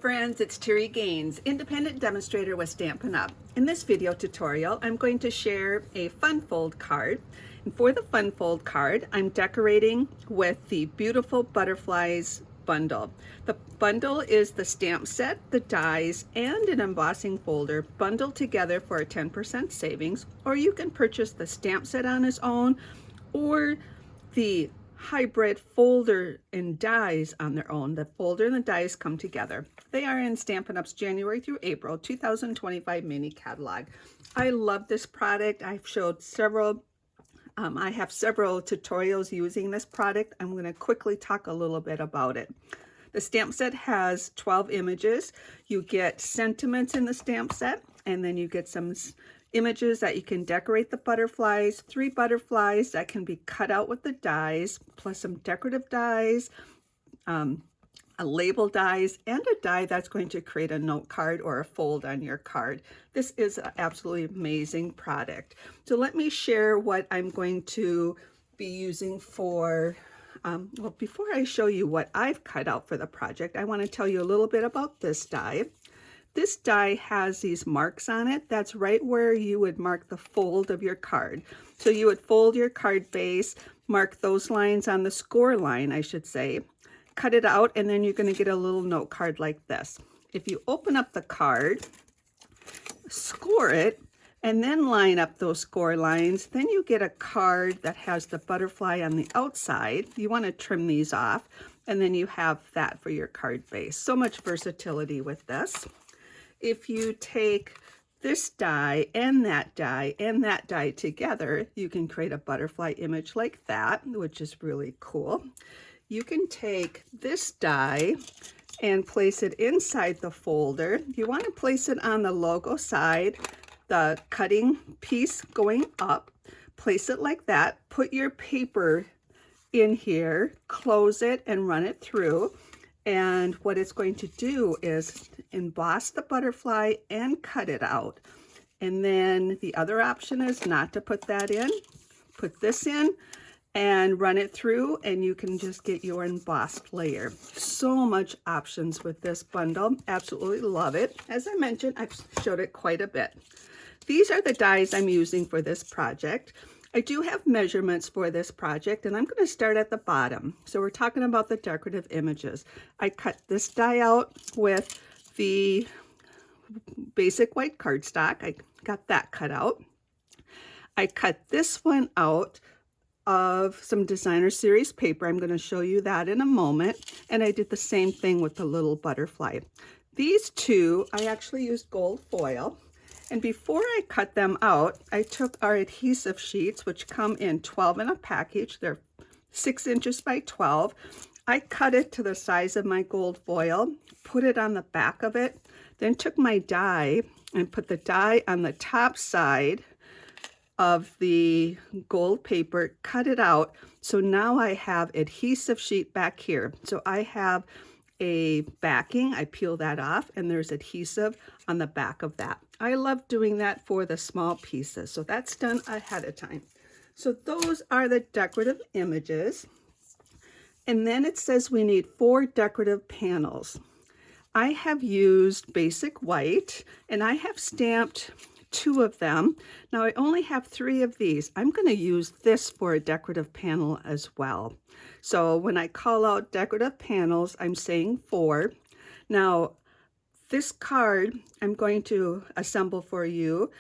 friends, it's Terri Gaines, independent demonstrator with Stampin Up. In this video tutorial, I'm going to share a fun fold card. And for the fun fold card, I'm decorating with the Beautiful Butterflies bundle. The bundle is the stamp set, the dies, and an embossing folder bundled together for a 10% savings, or you can purchase the stamp set on its own or the hybrid folder and dies on their own. The folder and the dies come together. They are in Stampin' Up's January through April 2025 mini catalog. I love this product. I've showed several, I have several tutorials using this product. I'm going to quickly talk a little bit about it. The stamp set has 12 images. You get sentiments in the stamp set, and then you get some images that you can decorate the butterflies, 3 butterflies that can be cut out with the dies, plus some decorative dies, a label dies, and a die that's going to create a note card or a fold on your card. This is an absolutely amazing product. So let me share what I'm going to be using for, well, before I show you what I've cut out for the project, I want to tell you a little bit about this die. This die has these marks on it. That's right where you would mark the fold of your card. So you would fold your card base, mark those lines on the score line, I should say, cut it out, and then you're going to get a little note card like this. If you open up the card, score it, and then line up those score lines, then you get a card that has the butterfly on the outside. You want to trim these off, and then you have that for your card base. So much versatility with this. If you take this die and that die together, you can create a butterfly image like that, which is really cool. You can take this die and place it inside the folder. You want to place it on the logo side, the cutting piece going up. Place it like that. Put your paper in here, close it, and run it through. And what it's going to do is emboss the butterfly and cut it out. And then the other option is not to put that in. Put this in and run it through, and you can just get your embossed layer. So much options with this bundle. Absolutely love it. As I mentioned, I've showed it quite a bit. These are the dies I'm using for this project. I do have measurements for this project, and I'm going to start at the bottom. So we're talking about the decorative images. I cut this die out with the basic white cardstock. I got that cut out. I cut this one out of some designer series paper. I'm going to show you that in a moment. And I did the same thing with the little butterfly. These two, I actually used gold foil. And before I cut them out, I took our adhesive sheets, which come in 12 in a package. They're 6 inches by 12. I cut it to the size of my gold foil, put it on the back of it, then took my die and put the die on the top side of the gold paper, cut it out. So now I have adhesive sheet back here. So I have a backing, I peel that off, and there's adhesive on the back of that. I love doing that for the small pieces, so that's done ahead of time. So those are the decorative images. And then it says we need 4 decorative panels. I have used basic white, and I have stamped 2 of them. Now I only have 3 of these. I'm going to use this for a decorative panel as well. So when I call out decorative panels, I'm saying 4. Now this card I'm going to assemble for you.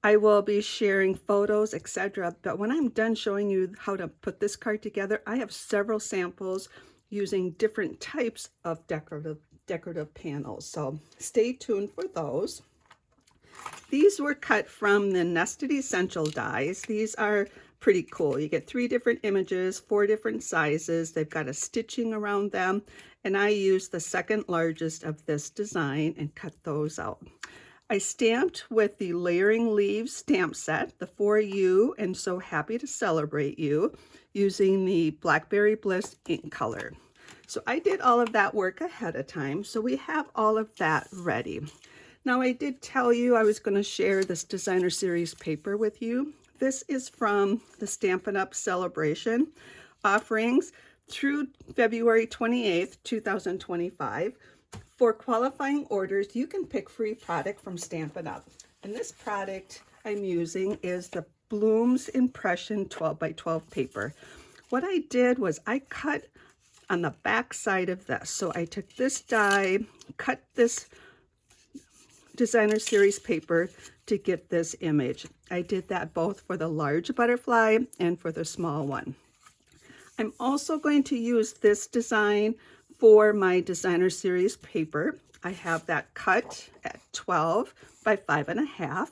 I will be sharing photos, etc. But when I'm done showing you how to put this card together, I have several samples using different types of decorative panels. So stay tuned for those. These were cut from the Nested Essential dies. These are pretty cool. You get 3 different images, 4 different sizes. They've got a stitching around them. And I used the second largest of this design and cut those out. I stamped with the Layering Leaves stamp set, the For You and So Happy to Celebrate You, using the Blackberry Bliss ink color. So I did all of that work ahead of time. So we have all of that ready. Now I did tell you I was going to share this designer series paper with you. This is from the Stampin' Up Sale-A-Bration offerings through February 28th, 2025. For qualifying orders, you can pick free product from Stampin' Up. And this product I'm using is the Bloom's Impression 12 by 12 paper. What I did was I cut on the back side of this. So I took this die, cut this designer series paper to get this image. I did that both for the large butterfly and for the small one. I'm also going to use this design for my designer series paper. I have that cut at 12 by 5.5.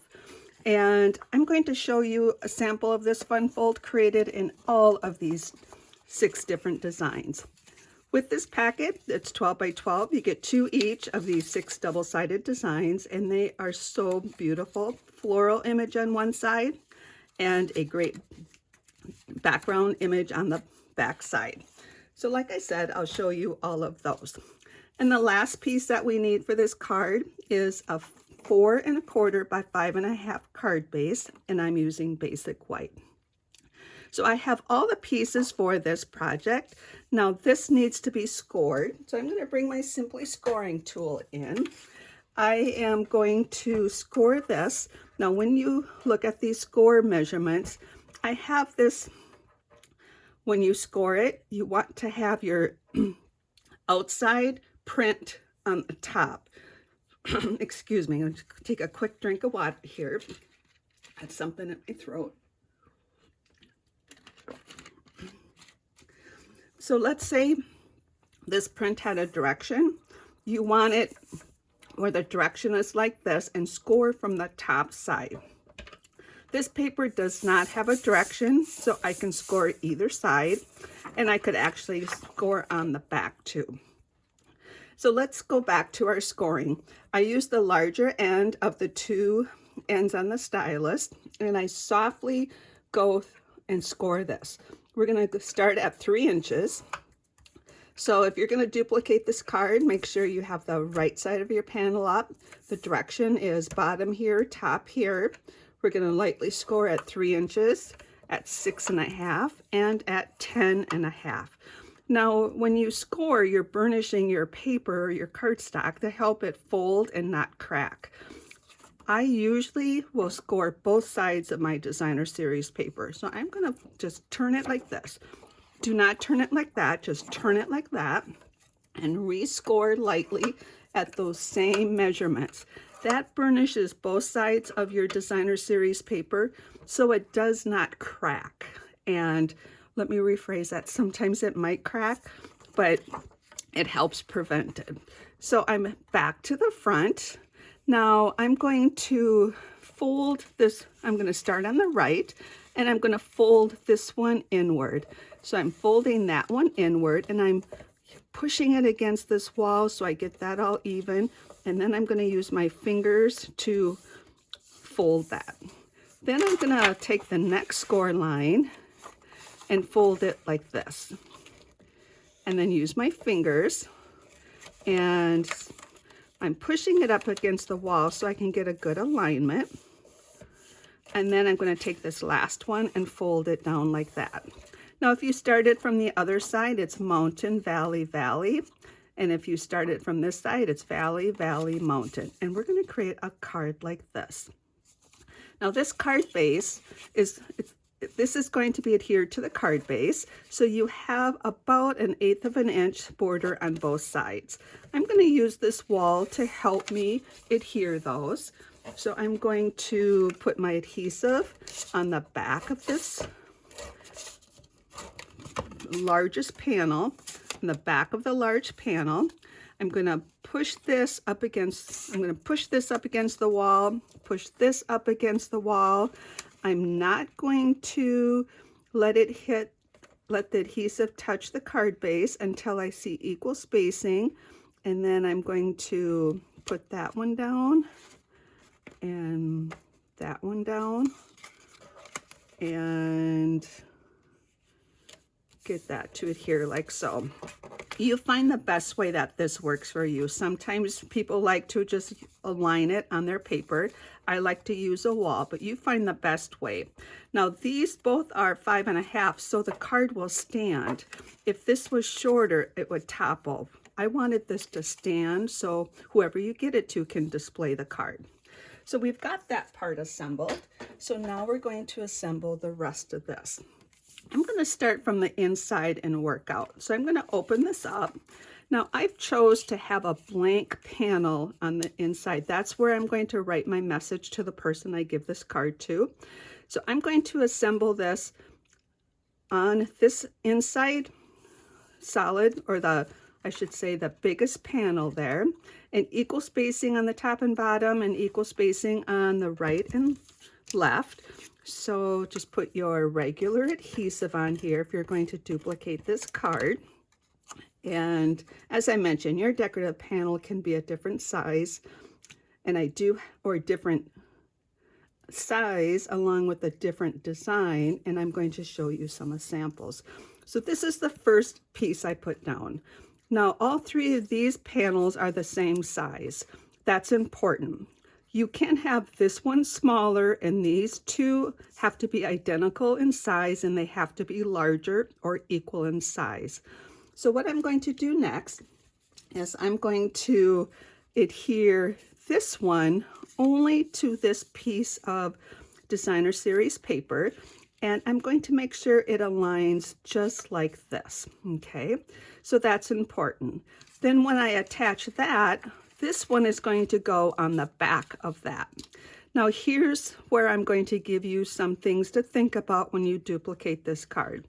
And I'm going to show you a sample of this fun fold created in all of these 6 different designs. With this packet, it's 12 by 12. You get 2 each of these 6 double-sided designs, and they are so beautiful. Floral image on one side and a great background image on the back side. So like I said, I'll show you all of those. And the last piece that we need for this card is a 4 1/4 by 5.5 card base, and I'm using basic white. So I have all the pieces for this project. Now this needs to be scored. So I'm going to bring my Simply Scoring tool in. I am going to score this. Now when you look at these score measurements, I have this, when you score it, you want to have your outside print on the top. Excuse me, I'm going to take a quick drink of water here. I had something in my throat. So let's say this print had a direction. You want it where the direction is like this and score from the top side. This paper does not have a direction, so I can score either side, and I could actually score on the back too. So let's go back to our scoring. I used the larger end of the 2 ends on the stylus, and I softly go and score this. We're going to start at 3 inches. So if you're going to duplicate this card, make sure you have the right side of your panel up. The direction is bottom here, top here. We're going to lightly score at 3 inches, at 6.5, and at 10.5. Now, when you score, you're burnishing your paper or your cardstock to help it fold and not crack. I usually will score both sides of my designer series paper. So I'm going to just turn it like this. Do not turn it like that, just turn it like that and rescore lightly at those same measurements. That burnishes both sides of your designer series paper so it does not crack. And let me rephrase that. Sometimes it might crack, but it helps prevent it. So I'm back to the front. Now I'm going to fold this. I'm going to start on the right, and I'm going to fold this one inward. So I'm folding that one inward, and I'm pushing it against this wall so I get that all even. And then I'm going to use my fingers to fold that. Then I'm going to take the next score line and fold it like this. And then use my fingers, and I'm pushing it up against the wall so I can get a good alignment. And then I'm going to take this last one and fold it down like that. Now, if you started from the other side, it's mountain, valley, valley. And if you started from this side, it's valley, valley, mountain. And we're going to create a card like this. Now, this card base this is going to be adhered to the card base. So you have about 1/8 of an inch border on both sides. I'm going to use this wall to help me adhere those. So I'm going to put my adhesive on the back of this largest panel, in the back of the large panel. I'm going to push this up against, I'm going to push this up against the wall, push this up against the wall. I'm not going to let the adhesive touch the card base until I see equal spacing. And then I'm going to put that one down and that one down and get that to adhere like so. You find the best way that this works for you. Sometimes people like to just align it on their paper. I like to use a wall, but you find the best way. Now these both are 5.5, so the card will stand. If this was shorter, it would topple. I wanted this to stand so whoever you get it to can display the card. So we've got that part assembled. So now we're going to assemble the rest of this. I'm going to start from the inside and work out. So I'm going to open this up. Now I've chose to have a blank panel on the inside. That's where I'm going to write my message to the person I give this card to. So I'm going to assemble this on this inside solid, or I should say the biggest panel there, and equal spacing on the top and bottom and equal spacing on the right and left. So just put your regular adhesive on here if you're going to duplicate this card. And as I mentioned, your decorative panel can be a different size, and or different size along with a different design, and I'm going to show you some samples. So this is the first piece I put down. Now all three of these panels are the same size. That's important. You can have this one smaller, and these two have to be identical in size, and they have to be larger or equal in size. So what I'm going to do next is I'm going to adhere this one only to this piece of designer series paper, and I'm going to make sure it aligns just like this. Okay, so that's important. Then when I attach that, this one is going to go on the back of that. Now here's where I'm going to give you some things to think about when you duplicate this card.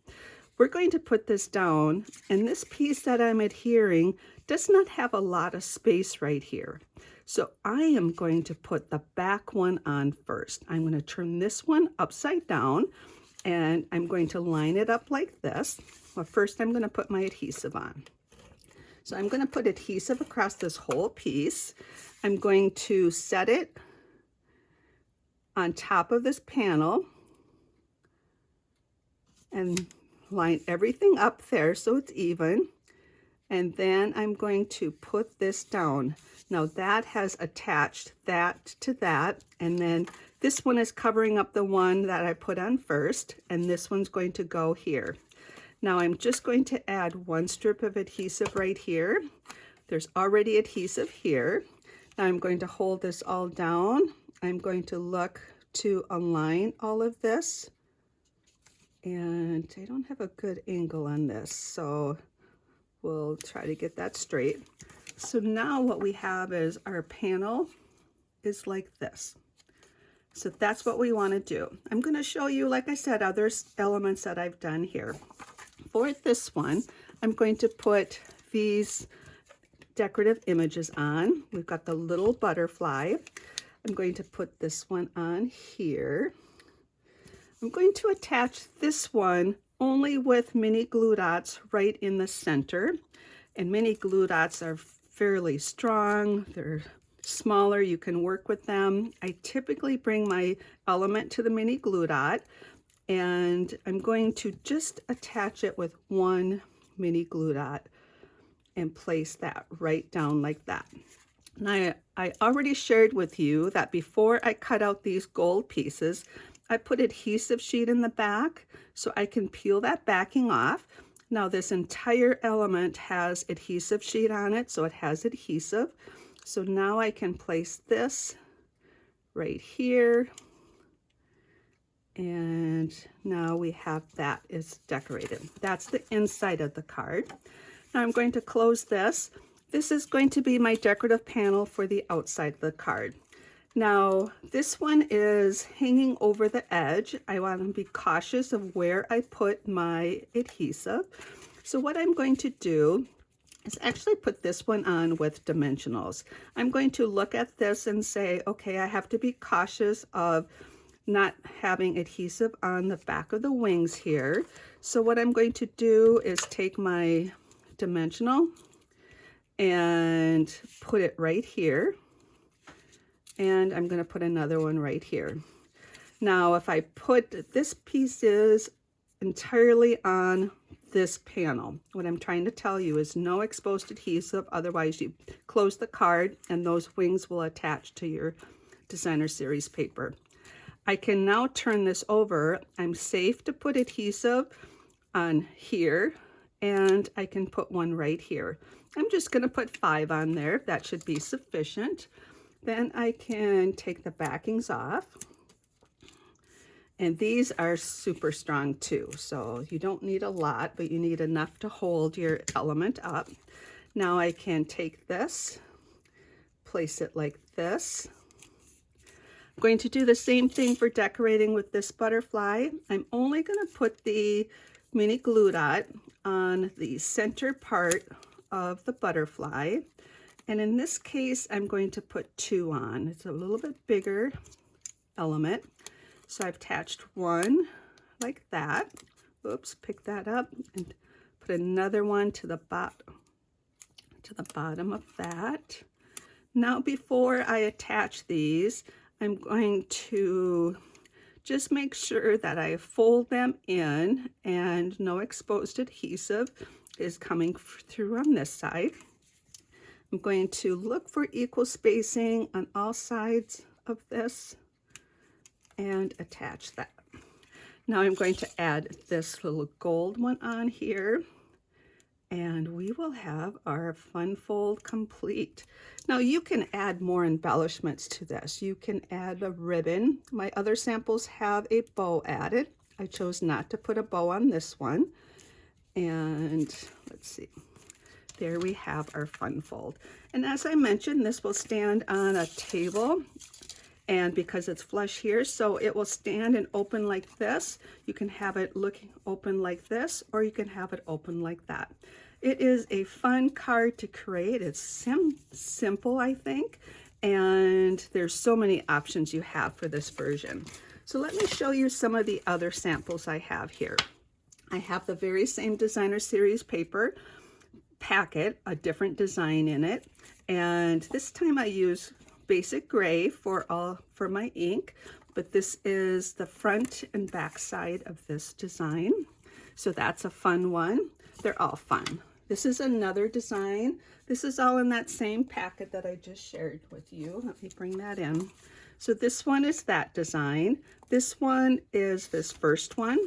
We're going to put this down, and this piece that I'm adhering does not have a lot of space right here. So I am going to put the back one on first. I'm going to turn this one upside down, and I'm going to line it up like this. Well, first I'm going to put my adhesive on. So I'm going to put adhesive across this whole piece. I'm going to set it on top of this panel and line everything up there so it's even. And then I'm going to put this down. Now that has attached that to that, and then this one is covering up the one that I put on first, and this one's going to go here. Now I'm just going to add one strip of adhesive right here. There's already adhesive here. Now I'm going to hold this all down. I'm going to look to align all of this, and I don't have a good angle on this, so we'll try to get that straight. So now what we have is our panel is like this. So that's what we want to do. I'm going to show you, like I said, other elements that I've done here. For this one, I'm going to put these decorative images on. We've got the little butterfly. I'm going to put this one on here. I'm going to attach this one only with mini glue dots right in the center. And mini glue dots are fairly strong. They're smaller. You can work with them. I typically bring my element to the mini glue dot, and I'm going to just attach it with one mini glue dot and place that right down like that. Now, I already shared with you that before I cut out these gold pieces, I put adhesive sheet in the back so I can peel that backing off. Now this entire element has adhesive sheet on it, so it has adhesive. So now I can place this right here, and now we have that is decorated. That's the inside of the card. Now I'm going to close this. This is going to be my decorative panel for the outside of the card. Now this one is hanging over the edge. I want to be cautious of where I put my adhesive. So what I'm going to do is actually put this one on with dimensionals. I'm going to look at this and say, okay, I have to be cautious of not having adhesive on the back of the wings here. So what I'm going to do is take my dimensional and put it right here. And I'm going to put another one right here. Now, if I put this piece is entirely on this panel, what I'm trying to tell you is no exposed adhesive, otherwise you close the card and those wings will attach to your designer series paper. I can now turn this over. I'm safe to put adhesive on here and I can put one right here. I'm just going to put 5 on there. That should be sufficient. Then I can take the backings off. And these are super strong too, so you don't need a lot, but you need enough to hold your element up. Now I can take this, place it like this. I'm going to do the same thing for decorating with this butterfly. I'm only going to put the mini glue dot on the center part of the butterfly. And in this case, I'm going to put 2 on. It's a little bit bigger element. So I've attached one like that. Oops, pick that up and put another one to the bottom of that. Now before I attach these, I'm going to just make sure that I fold them in and no exposed adhesive is coming through on this side. I'm going to look for equal spacing on all sides of this and attach that. Now I'm going to add this little gold one on here, and we will have our fun fold complete. Now you can add more embellishments to this. You can add a ribbon. My other samples have a bow added. I chose not to put a bow on this one. And let's see, there we have our fun fold. And as I mentioned, this will stand on a table, and because it's flush here, so it will stand and open like this. You can have it looking open like this, or you can have it open like that. It is a fun card to create. It's simple, I think, and there's so many options you have for this version. So let me show you some of the other samples I have here. I have the very same designer series paper packet, a different design in it, and this time I use basic gray for my ink, but this is the front and back side of this design. So that's a fun one. They're all fun. This is another design. This is all in that same packet that I just shared with you. Let me bring that in. So this one is that design. This one is this first one.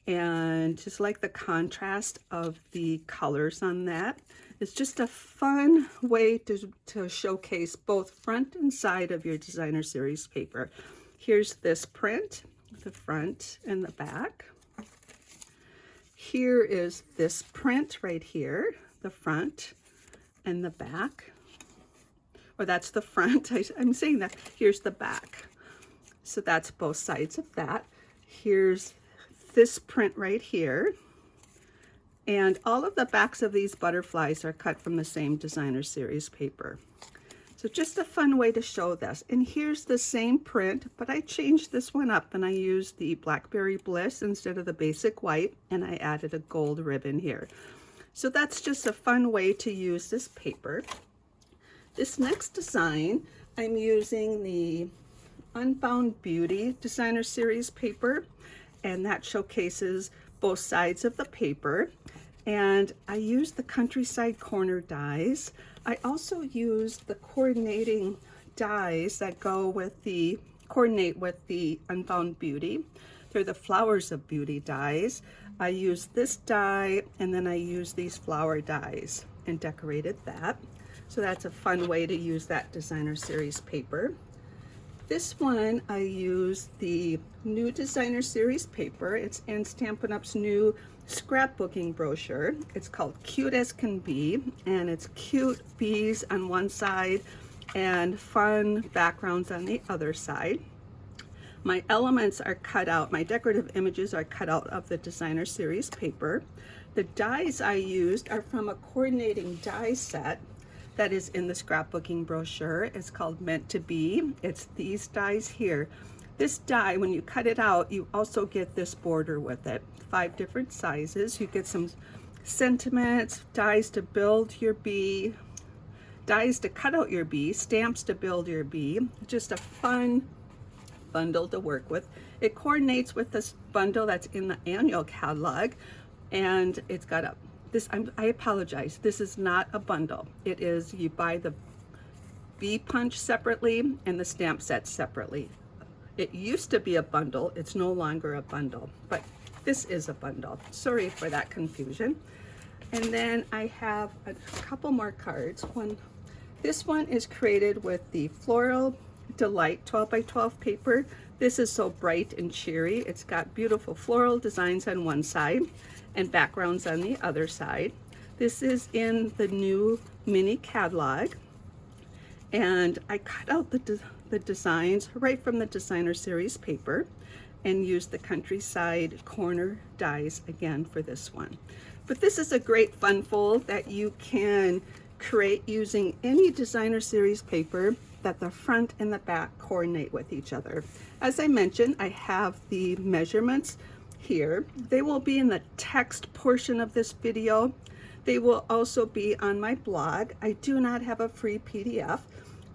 And just like the contrast of the colors on that. It's just a fun way to showcase both front and side of your designer series paper. Here's this print, the front and the back. Here is this print right here, the front and the back. Or that's the front, I'm saying that. Here's the back. So that's both sides of that. Here's this print right here. And all of the backs of these butterflies are cut from the same designer series paper. So just a fun way to show this. And here's the same print, but I changed this one up and I used the Blackberry Bliss instead of the basic white, and I added a gold ribbon here. So that's just a fun way to use this paper. This next design, I'm using the Unbound Beauty designer series paper, and that showcases both sides of the paper. And I used the Countryside Corner dies. I also used the coordinating dies that coordinate with the Unbound Beauty. They're the Flowers of Beauty dies. I used this die, and then I used these flower dies and decorated that. So that's a fun way to use that designer series paper. This one, I used the new designer series paper. It's in Stampin' Up's new scrapbooking brochure. It's called Cute as Can Be, and it's cute bees on one side and fun backgrounds on the other side. My elements are cut out, my decorative images are cut out of the designer series paper. The dies I used are from a coordinating die set that is in the scrapbooking brochure. It's called Meant to Be. It's these dies here. This die, when you cut it out, you also get this border with it. 5 different sizes. You get some sentiments, dies to build your bee, dies to cut out your bee, stamps to build your bee. Just a fun bundle to work with. It coordinates with this bundle that's in the annual catalog, and it's got a I apologize, this is not a bundle. It is, you buy the bee punch separately and the stamp set separately. It used to be a bundle, it's no longer a bundle, but This is a bundle. Sorry for that confusion. And then I have a couple more cards. This one is created with the Floral Delight 12 by 12 paper. This is so bright and cheery. It's got beautiful floral designs on one side and backgrounds on the other side. This is in the new mini catalog, and I cut out the designs right from the designer series paper and used the countryside corner dies again for this one. But this is a great fun fold that you can create using any designer series paper that the front and the back coordinate with each other. As I mentioned, I have the measurements here. They will be in the text portion of this video. They will also be on my blog. I do not have a free PDF.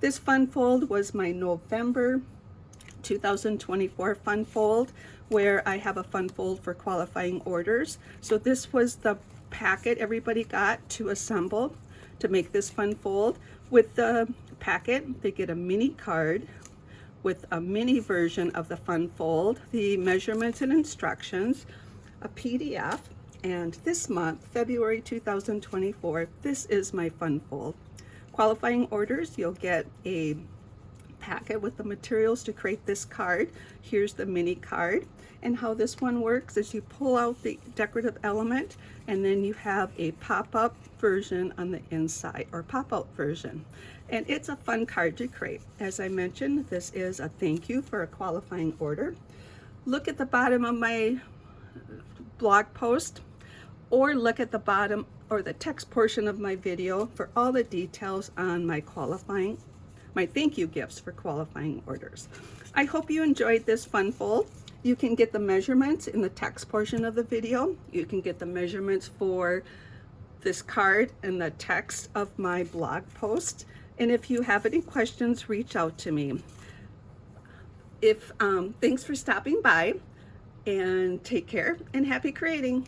This fun fold was my November 2024 fun fold, where I have a fun fold for qualifying orders. So this was the packet everybody got to assemble to make this fun fold. With the packet, they get a mini card with a mini version of the fun fold, the measurements and instructions, a PDF, and this month, February 2024, this is my fun fold. Qualifying orders, you'll get a packet with the materials to create this card. Here's the mini card. And how this one works is you pull out the decorative element and then you have a pop-up version on the inside, or pop-out version. And it's a fun card to create. As I mentioned, this is a thank you for a qualifying order. Look at the bottom of my blog post, or look at the bottom or the text portion of my video for all the details on my thank you gifts for qualifying orders. I hope you enjoyed this fun fold. You can get the measurements in the text portion of the video. You can get the measurements for this card in the text of my blog post. And if you have any questions, reach out to me. Thanks for stopping by, and take care and happy creating.